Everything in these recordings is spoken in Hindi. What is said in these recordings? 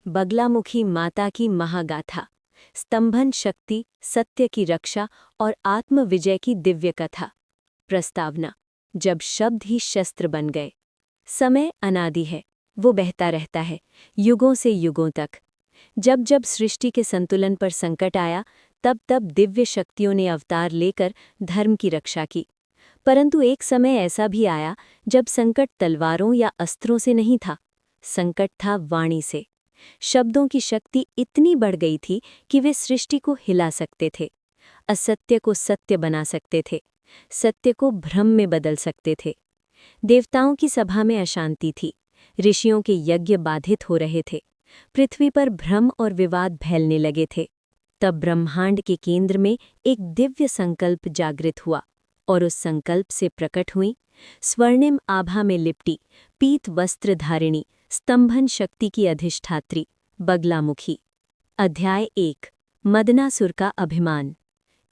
बगलामुखी माता की महागाथा, स्तंभन शक्ति, सत्य की रक्षा और आत्म विजय की दिव्य कथा। प्रस्तावना: जब शब्द ही शस्त्र बन गए। समय अनादि है, वो बहता रहता है, युगों से युगों तक। जब जब सृष्टि के संतुलन पर संकट आया, तब तब दिव्य शक्तियों ने अवतार लेकर धर्म की रक्षा की। परंतु एक समय ऐसा भी आया जब संकट तलवारों या अस्त्रों से नहीं था, संकट था वाणी से। शब्दों की शक्ति इतनी बढ़ गई थी कि वे सृष्टि को हिला सकते थे, असत्य को सत्य बना सकते थे, सत्य को भ्रम में बदल सकते थे। देवताओं की सभा में अशांति थी, ऋषियों के यज्ञ बाधित हो रहे थे, पृथ्वी पर भ्रम और विवाद फैलने लगे थे। तब ब्रह्मांड के केंद्र में एक दिव्य संकल्प जागृत हुआ, और उस संकल्प से प्रकट हुई स्वर्णिम आभा में लिपटी, पीत वस्त्र धारिणी, स्तंभन शक्ति की अधिष्ठात्री बगलामुखी। अध्याय 1। मदनासुर का अभिमान।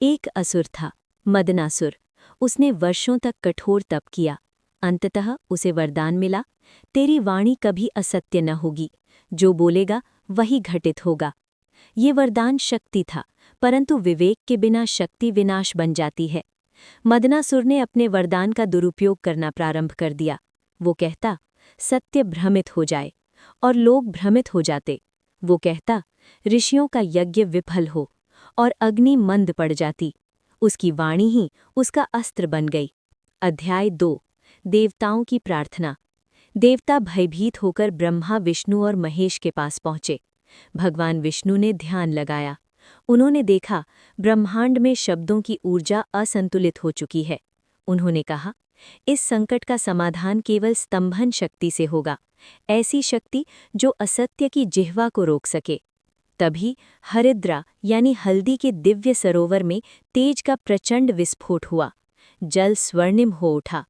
एक असुर था, मदनासुर। उसने वर्षों तक कठोर तप किया। अंततः उसे वरदान मिला, तेरी वाणी कभी असत्य न होगी, जो बोलेगा वही घटित होगा। ये वरदान शक्ति था, परंतु विवेक के बिना शक्ति विनाश बन जाती है। मदनासुर ने अपने वरदान का दुरुपयोग करना प्रारंभ कर दिया। वो कहता, सत्य भ्रमित हो जाए, और लोग भ्रमित हो जाते। वो कहता, ऋषियों का यज्ञ विफल हो, और अग्नि मंद पड़ जाती। उसकी वाणी ही उसका अस्त्र बन गई। अध्याय 2। देवताओं की प्रार्थना। देवता भयभीत होकर ब्रह्मा, विष्णु और महेश के पास पहुंचे। भगवान विष्णु ने ध्यान लगाया। उन्होंने देखा ब्रह्मांड में शब्दों की ऊर्जा असंतुलित हो चुकी है। उन्होंने कहा, इस संकट का समाधान केवल स्तंभन शक्ति से होगा, ऐसी शक्ति जो असत्य की जिह्वा को रोक सके। तभी हरिद्रा यानी हल्दी के दिव्य सरोवर में तेज का प्रचंड विस्फोट हुआ। जल स्वर्णिम हो उठा,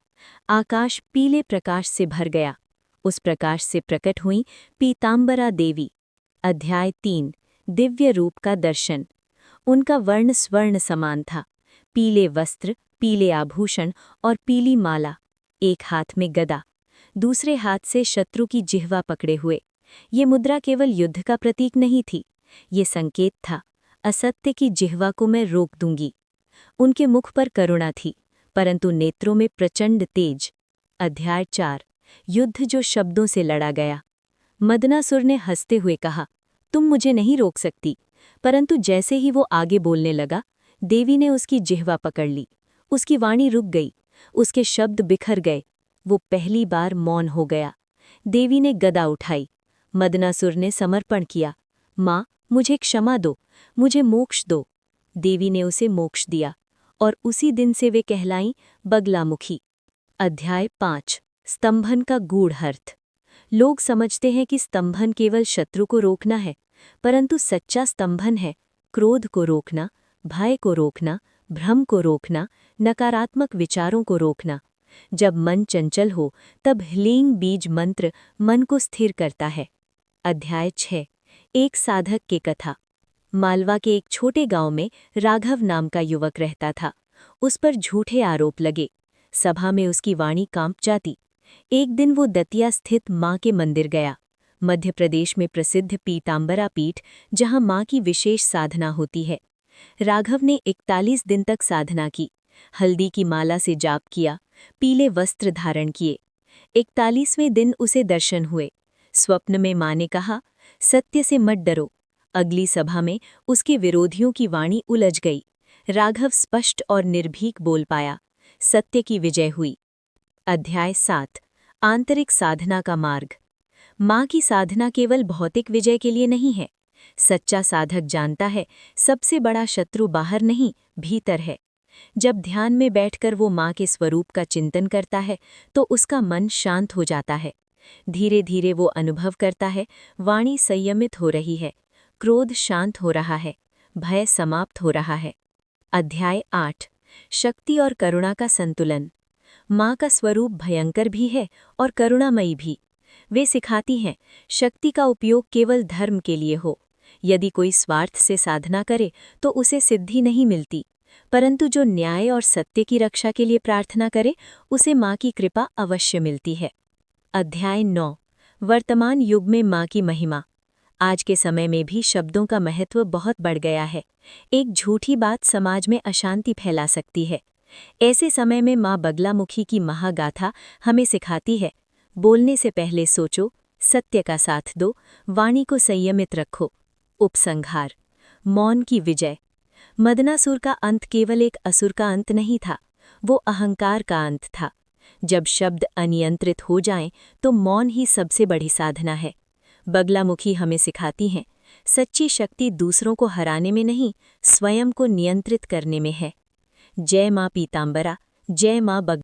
आकाश पीले प्रकाश से भर गया। उस प्रकाश से प्रकट हुई पीतांबरा देवी। अध्याय 3। दिव्य रूप का दर्शन। उनका वर्ण स्वर्ण समान था, पीले वस्त्र, पीले आभूषण और पीली माला। एक हाथ में गदा, दूसरे हाथ से शत्रु की जिह्वा पकड़े हुए। ये मुद्रा केवल युद्ध का प्रतीक नहीं थी, ये संकेत था, असत्य की जिह्वा को मैं रोक दूंगी। उनके मुख पर करुणा थी, परंतु नेत्रों में प्रचंड तेज। अध्याय 4। युद्ध जो शब्दों से लड़ा गया। मदनासुर ने हंसते हुए कहा, तुम मुझे नहीं रोक सकती। परंतु जैसे ही वो आगे बोलने लगा, देवी ने उसकी जिह्वा पकड़ ली। उसकी वाणी रुक गई, उसके शब्द बिखर गए। वो पहली बार मौन हो गया। देवी ने गदा उठाई। मदनासुर ने समर्पण किया, माँ, मुझे क्षमा दो, मुझे मोक्ष दो। देवी ने उसे मोक्ष दिया, और उसी दिन से वे कहलाईं बगलामुखी। अध्याय 5। स्तंभन का गूढ़ अर्थ। लोग समझते हैं कि स्तंभन केवल शत्रु को रोकना है, परंतु सच्चा स्तंभन है क्रोध को रोकना, भय को रोकना, भ्रम को रोकना, नकारात्मक विचारों को रोकना। जब मन चंचल हो, तब ह्लीं बीज मंत्र मन को स्थिर करता है। अध्याय 6। एक साधक की कथा। मालवा के एक छोटे गांव में राघव नाम का युवक रहता था। उस पर झूठे आरोप लगे, सभा में उसकी वाणी कांप जाती। एक दिन वो दतिया स्थित माँ के मंदिर गया, मध्य प्रदेश में प्रसिद्ध पीतांबरा पीठ, जहाँ माँ की विशेष साधना होती है। राघव ने 41 दिन तक साधना की, हल्दी की माला से जाप किया, पीले वस्त्र धारण किए। 41वें दिन उसे दर्शन हुए। स्वप्न में माँ ने कहा, सत्य से मत डरो। अगली सभा में उसके विरोधियों की वाणी उलझ गई। राघव स्पष्ट और निर्भीक बोल पाया, सत्य की विजय हुई। अध्याय 7। आंतरिक साधना का मार्ग। माँ की साधना केवल भौतिक विजय के लिए नहीं है। सच्चा साधक जानता है, सबसे बड़ा शत्रु बाहर नहीं, भीतर है। जब ध्यान में बैठकर वो माँ के स्वरूप का चिंतन करता है, तो उसका मन शांत हो जाता है। धीरे धीरे वो अनुभव करता है, वाणी संयमित हो रही है, क्रोध शांत हो रहा है, भय समाप्त हो रहा है। अध्याय 8। शक्ति और करुणा का संतुलन। माँ का स्वरूप भयंकर भी है और करुणामयी भी। वे सिखाती हैं, शक्ति का उपयोग केवल धर्म के लिए हो। यदि कोई स्वार्थ से साधना करे तो उसे सिद्धि नहीं मिलती, परंतु जो न्याय और सत्य की रक्षा के लिए प्रार्थना करे, उसे माँ की कृपा अवश्य मिलती है। अध्याय 9। वर्तमान युग में माँ की महिमा। आज के समय में भी शब्दों का महत्व बहुत बढ़ गया है। एक झूठी बात समाज में अशांति फैला सकती है। ऐसे समय में माँ बगलामुखी की महागाथा हमें सिखाती है, बोलने से पहले सोचो, सत्य का साथ दो, वाणी को संयमित रखो। उपसंहार, मौन की विजय। मदनासुर का अंत केवल एक असुर का अंत नहीं था, वो अहंकार का अंत था। जब शब्द अनियंत्रित हो जाएं, तो मौन ही सबसे बड़ी साधना है। बगलामुखी हमें सिखाती हैं, सच्ची शक्ति दूसरों को हराने में नहीं, स्वयं को नियंत्रित करने में है। जय माँ पीताम्बरा, जय माँ बग